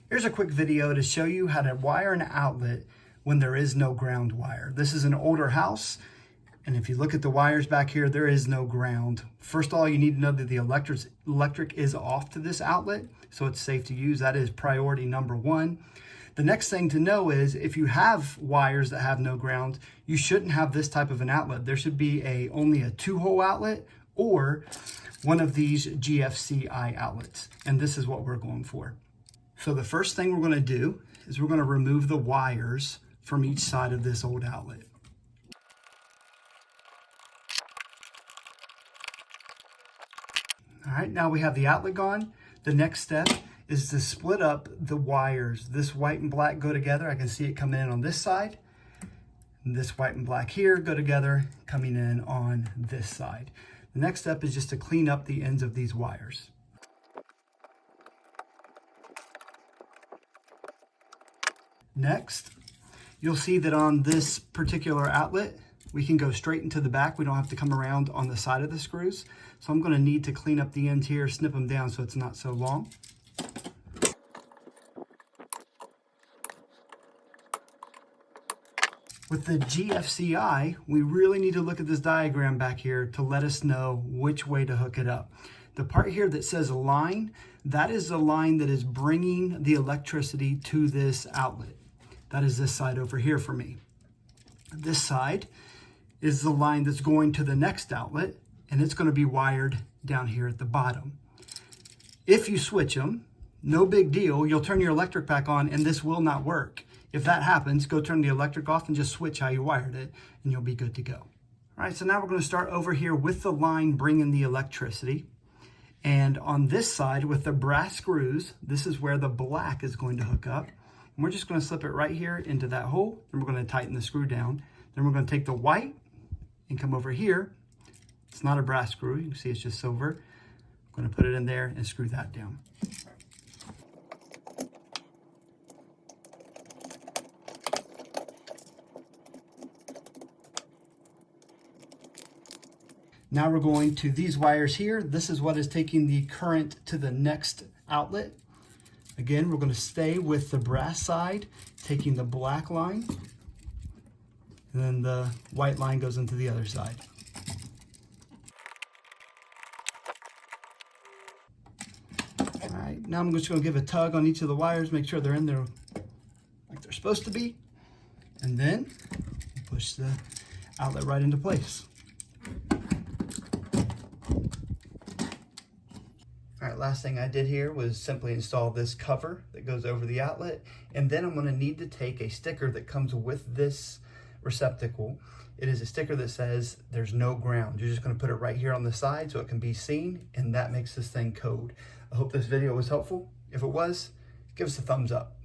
Here's a quick video to show you how to wire an outlet when there is no ground wire. This is an older house, and if you look at the wires back here, there is no ground. First of all, you need to know that the electric is off to this outlet, so it's safe to use. That is priority number one. The next thing to know is if you have wires that have no ground, you shouldn't have this type of an outlet. There should be only a 2-hole outlet or one of these GFCI outlets, and this is what we're going for. So the first thing we're going to do is we're going to remove the wires from each side of this old outlet. All right, now we have the outlet gone. The next step is to split up the wires. This white and black go together. I can see it coming in on this side. And this white and black here go together, coming in on this side. The next step is just to clean up the ends of these wires. Next, you'll see that on this particular outlet, we can go straight into the back. We don't have to come around on the side of the screws. So I'm going to need to clean up the ends here, snip them down so it's not so long. With the GFCI, we really need to look at this diagram back here to let us know which way to hook it up. The part here that says line, that is the line that is bringing the electricity to this outlet. That is this side over here for me. This side is the line that's going to the next outlet, and it's going to be wired down here at the bottom. If you switch them, no big deal. You'll turn your electric back on and this will not work. If that happens, go turn the electric off and just switch how you wired it and you'll be good to go. All right, so now we're going to start over here with the line bringing the electricity. And on this side with the brass screws, this is where the black is going to hook up. And we're just going to slip it right here into that hole. Then we're going to tighten the screw down. Then we're going to take the white and come over here. It's not a brass screw. You can see it's just silver. I'm going to put it in there and screw that down. Now we're going to these wires here. This is what is taking the current to the next outlet. Again, we're going to stay with the brass side, taking the black line, and then the white line goes into the other side. All right, now I'm just going to give a tug on each of the wires, make sure they're in there like they're supposed to be, and then push the outlet right into place. All right, last thing I did here was simply install this cover that goes over the outlet, and then I'm going to need to take a sticker that comes with this receptacle. It is a sticker that says there's no ground. You're just going to put it right here on the side so it can be seen, and that makes this thing code. I hope this video was helpful. If it was, give us a thumbs up.